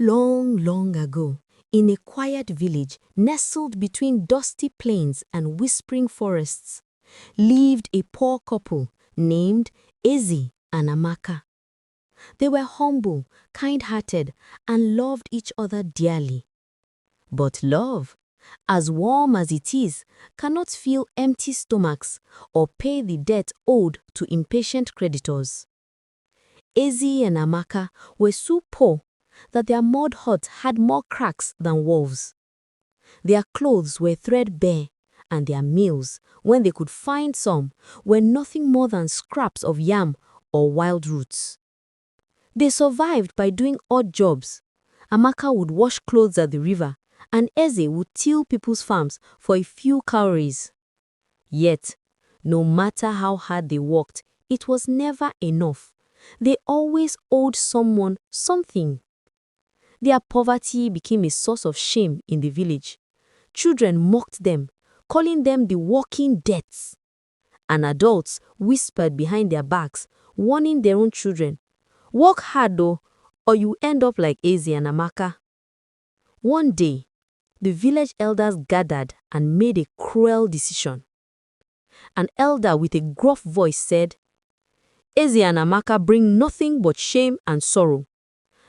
Long, long ago, in a quiet village nestled between dusty plains and whispering forests, lived a poor couple named Eze and Amaka. They were humble, kind-hearted, and loved each other dearly. But love, as warm as it is, cannot fill empty stomachs or pay the debt owed to impatient creditors. Eze and Amaka were so poor that their mud hut had more cracks than walls. Their clothes were threadbare, and their meals, when they could find some, were nothing more than scraps of yam or wild roots. They survived by doing odd jobs. Amaka would wash clothes at the river, and Eze would till people's farms for a few cowries. Yet, no matter how hard they worked, it was never enough. They always owed someone something. Their poverty became a source of shame in the village. Children mocked them, calling them the walking deaths. And adults whispered behind their backs, warning their own children, "Work hard though, or you end up like Eze and Amaka." One day, the village elders gathered and made a cruel decision. An elder with a gruff voice said, "Eze and Amaka bring nothing but shame and sorrow.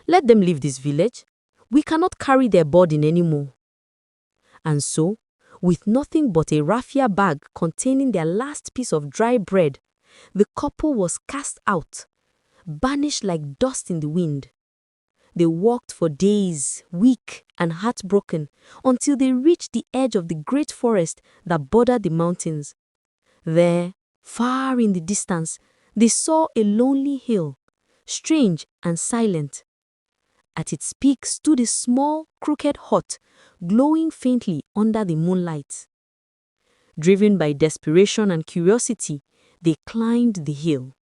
Let them leave this village. We cannot carry their burden anymore." And so, with nothing but a raffia bag containing their last piece of dry bread, the couple was cast out, banished like dust in the wind. They walked for days, weak and heartbroken, until they reached the edge of the great forest that bordered the mountains. There, far in the distance, they saw a lonely hill, strange and silent. At its peak stood a small, crooked hut, glowing faintly under the moonlight. Driven by desperation and curiosity, they climbed the hill.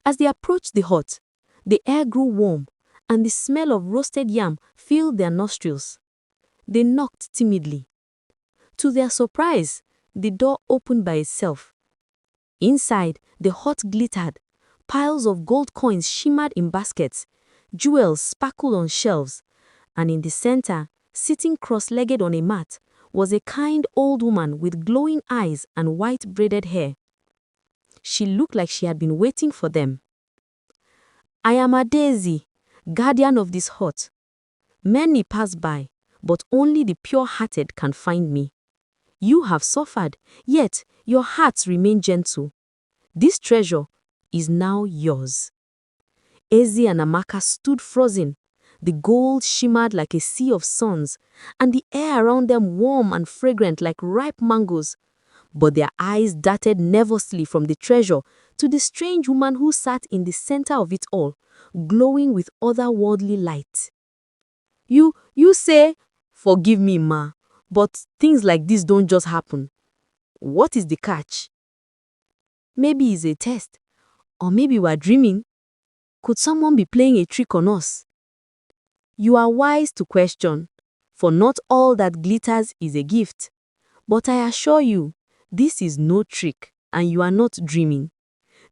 As they approached the hut, the air grew warm, and the smell of roasted yam filled their nostrils. They knocked timidly. To their surprise, the door opened by itself. Inside, the hut glittered. Piles of gold coins shimmered in baskets. Jewels sparkled on shelves, and in the center, sitting cross-legged on a mat, was a kind old woman with glowing eyes and white braided hair. She looked like she had been waiting for them. "I am Adaeze, guardian of this hut. Many pass by, but only the pure-hearted can find me. You have suffered, yet your hearts remain gentle. This treasure is now yours." Eze and Amaka stood frozen. The gold shimmered like a sea of suns, and the air around them warm and fragrant like ripe mangoes. But their eyes darted nervously from the treasure to the strange woman who sat in the center of it all, glowing with otherworldly light. You say, "Forgive me, ma, but things like this don't just happen. What is the catch?" "Maybe it's a test, or maybe we're dreaming. Could someone be playing a trick on us?" "You are wise to question, for not all that glitters is a gift. But I assure you, this is no trick, and you are not dreaming.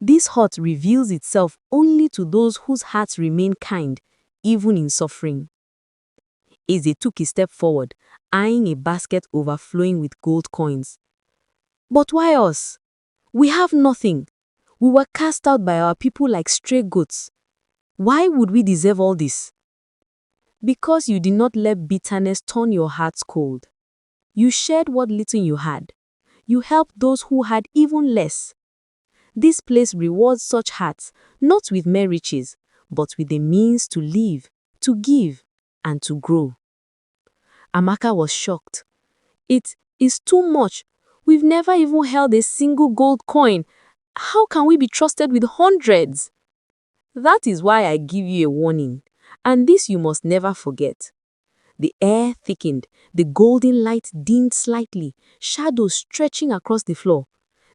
This hut reveals itself only to those whose hearts remain kind, even in suffering." Eze took a step forward, eyeing a basket overflowing with gold coins. "But why us? We have nothing. We were cast out by our people like stray goats. Why would we deserve all this?" "Because you did not let bitterness turn your hearts cold. You shared what little you had. You helped those who had even less. This place rewards such hearts, not with mere riches, but with the means to live, to give, and to grow." Amaka was shocked. "It is too much. We've never even held a single gold coin. How can we be trusted with hundreds?" "That is why I give you a warning, and this you must never forget." The air thickened, the golden light dimmed slightly, shadows stretching across the floor.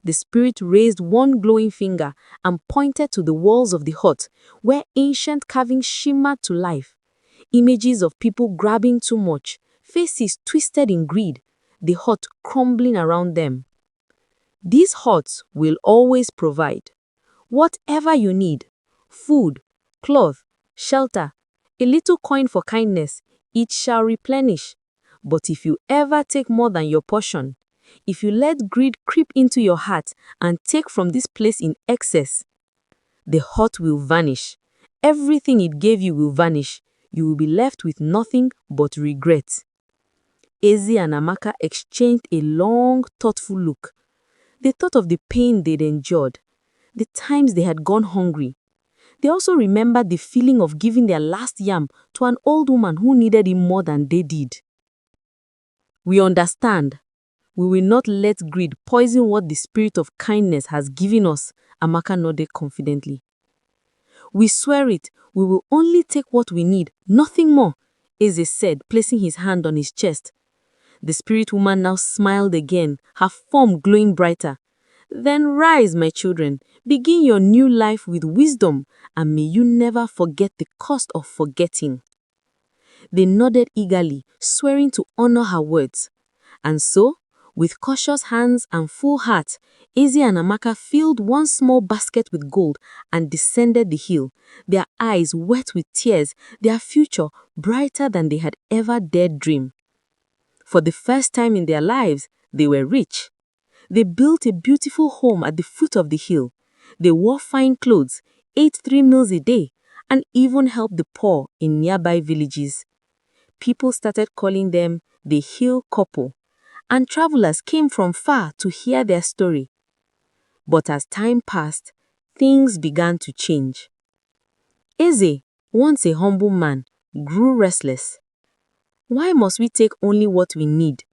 The spirit raised one glowing finger and pointed to the walls of the hut, where ancient carvings shimmered to life. Images of people grabbing too much, faces twisted in greed, the hut crumbling around them. "This hut will always provide whatever you need: food, cloth, shelter, A little coin for kindness, it shall replenish. But if you ever take more than your portion, if you let greed creep into your heart and take from this place in excess, the heart will vanish. Everything it gave you will vanish. You will be left with nothing but regret. Eze and Amaka exchanged a long, thoughtful look. They thought of the pain they'd endured, the times they had gone hungry. They also remembered the feeling of giving their last yam to an old woman who needed it more than they did. We understand. We will not let greed poison what the spirit of kindness has given us, Amaka nodded confidently. We swear it, we will only take what we need, nothing more, Eze said, placing his hand on his chest. The spirit woman now smiled again, her form glowing brighter. Then rise, my children, begin your new life with wisdom, and may you never forget the cost of forgetting. They nodded eagerly, swearing to honor her words. And so, with cautious hands and full hearts, Eze and Amaka filled one small basket with gold and descended the hill, their eyes wet with tears, their future brighter than they had ever dared dream. For the first time in their lives, they were rich. They built a beautiful home at the foot of the hill. They wore fine clothes, ate 3 meals a day, and even helped the poor in nearby villages. People started calling them the Hill Couple, and travelers came from far to hear their story. But as time passed, things began to change. Eze, once a humble man, grew restless. Why must we take only what we need?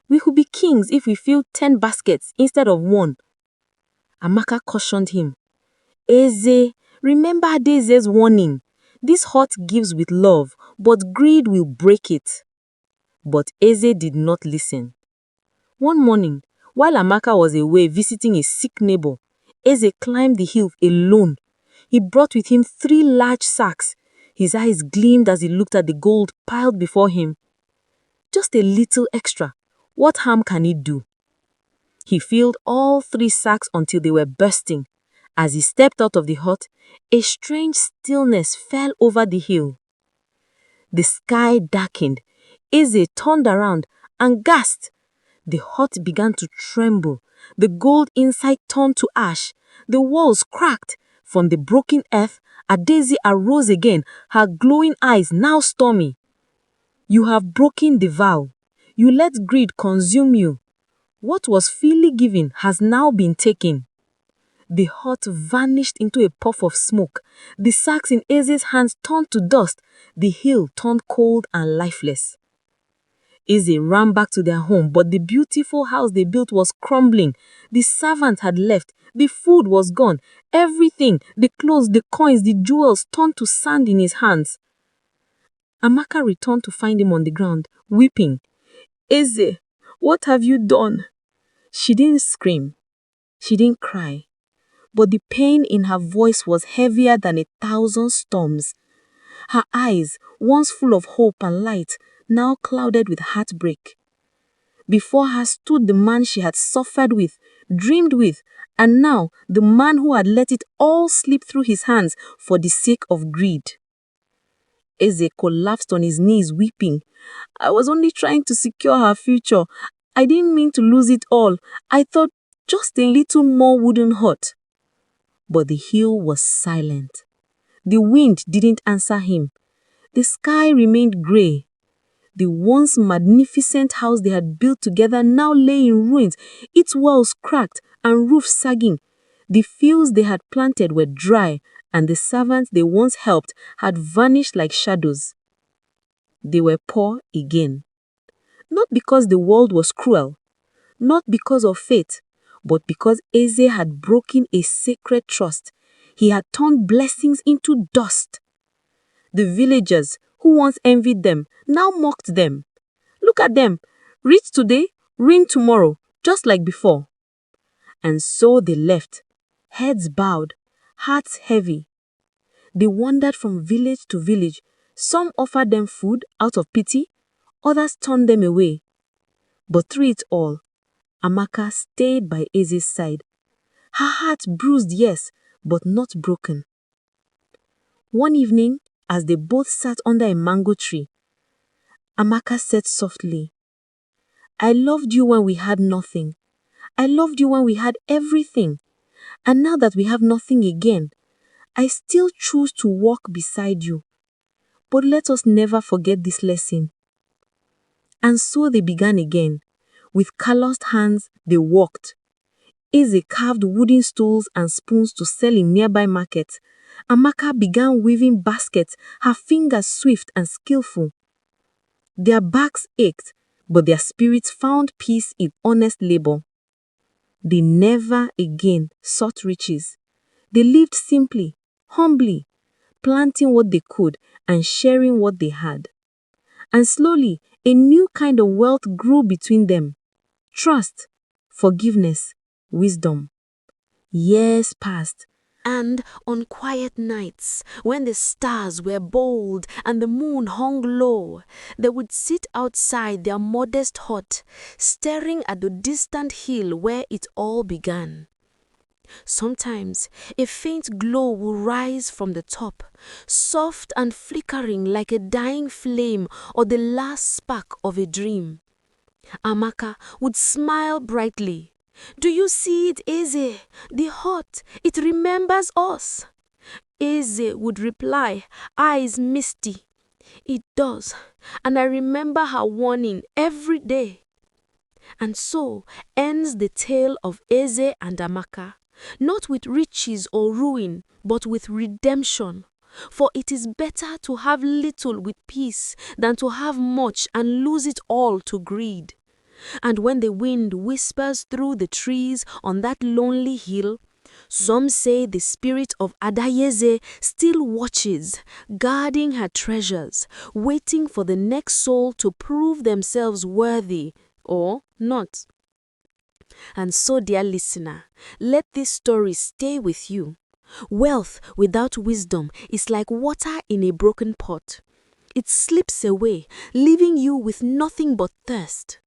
We could be kings if we fill 10 baskets instead of 1. Amaka cautioned him. Eze, remember Adaeze's warning. This heart gives with love, but greed will break it. But Eze did not listen. One morning, while Amaka was away visiting a sick neighbor, Eze climbed the hill alone. He brought with him 3 large sacks. His eyes gleamed as he looked at the gold piled before him. Just a little extra. What harm can it do? He filled all 3 sacks until they were bursting. As he stepped out of the hut, a strange stillness fell over the hill. The sky darkened. Eze turned around and gasped. The hut began to tremble. The gold inside turned to ash. The walls cracked. From the broken earth, Adaeze arose again, her glowing eyes now stormy. You have broken the vow. You let greed consume you. What was freely given has now been taken. The hut vanished into a puff of smoke. The sacks in Eze's hands turned to dust. The hill turned cold and lifeless. Eze ran back to their home, but the beautiful house they built was crumbling. The servants had left. The food was gone. Everything, the clothes, the coins, the jewels, turned to sand in his hands. Amaka returned to find him on the ground, weeping. Eze, what have you done? She didn't scream. She didn't cry. But the pain in her voice was heavier than 1,000 storms. Her eyes, once full of hope and light, now clouded with heartbreak. Before her stood the man she had suffered with, dreamed with, and now the man who had let it all slip through his hands for the sake of greed. Eze collapsed on his knees weeping. I was only trying to secure her future. I didn't mean to lose it all. I thought just a little more wouldn't hurt. But the hill was silent. The wind didn't answer him. The sky remained grey. The once magnificent house they had built together now lay in ruins, its walls cracked and roof sagging. The fields they had planted were dry, and the servants they once helped had vanished like shadows. They were poor again. Not because the world was cruel, not because of fate, but because Eze had broken a sacred trust. He had turned blessings into dust. The villagers who once envied them now mocked them. Look at them, rich today, ruined tomorrow, just like before. And so they left, heads bowed, hearts heavy. They wandered from village to village. Some offered them food out of pity, others turned them away. But through it all, Amaka stayed by Eze's side. Her heart bruised, yes, but not broken. One evening, as they both sat under a mango tree. Amaka said softly, "I loved you when we had nothing. I loved you when we had everything. And now that we have nothing again, I still choose to walk beside you. But let us never forget this lesson." And so they began again. With calloused hands, they walked. Eze carved wooden stools and spoons to sell in nearby markets. Amaka began weaving baskets, her fingers swift and skillful. Their backs ached, but their spirits found peace in honest labor. They never again sought riches. They lived simply, humbly, planting what they could and sharing what they had. And slowly, a new kind of wealth grew between them. Trust, forgiveness, wisdom. Years passed. And on quiet nights, when the stars were bold and the moon hung low, they would sit outside their modest hut, staring at the distant hill where it all began. Sometimes a faint glow will rise from the top, soft and flickering like a dying flame or the last spark of a dream. Amaka would smile brightly. "Do you see it, Eze? The hut, it remembers us." Eze would reply, eyes misty, "It does, and I remember her warning every day." And so ends the tale of Eze and Amaka, not with riches or ruin, but with redemption. For it is better to have little with peace than to have much and lose it all to greed. And when the wind whispers through the trees on that lonely hill, some say the spirit of Adaeze still watches, guarding her treasures, waiting for the next soul to prove themselves worthy or not. And so, dear listener, let this story stay with you. Wealth without wisdom is like water in a broken pot. It slips away, leaving you with nothing but thirst.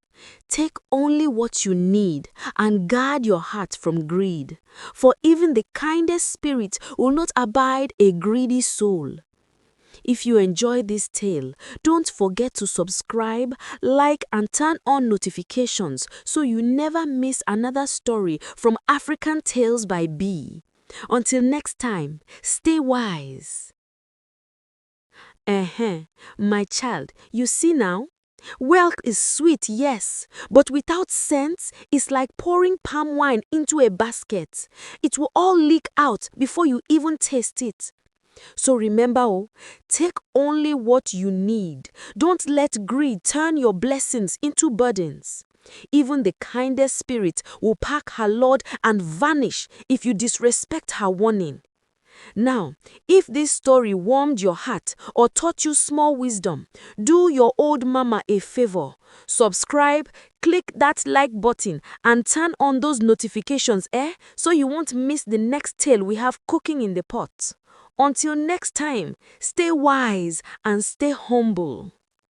Take only what you need and guard your heart from greed, for even the kindest spirit will not abide a greedy soul. If you enjoy this tale, don't forget to subscribe, like, and turn on notifications so you never miss another story from African Tales by B. Until next time, stay wise. My child, you see now? Wealth is sweet, yes, but without sense, it's like pouring palm wine into a basket. It will all leak out before you even taste it. So remember, take only what you need. Don't let greed turn your blessings into burdens. Even the kindest spirit will pack her load and vanish if you disrespect her warning. Now, if this story warmed your heart or taught you small wisdom, do your old mama a favor. Subscribe, click that like button, and turn on those notifications, so you won't miss the next tale we have cooking in the pot. Until next time, stay wise and stay humble.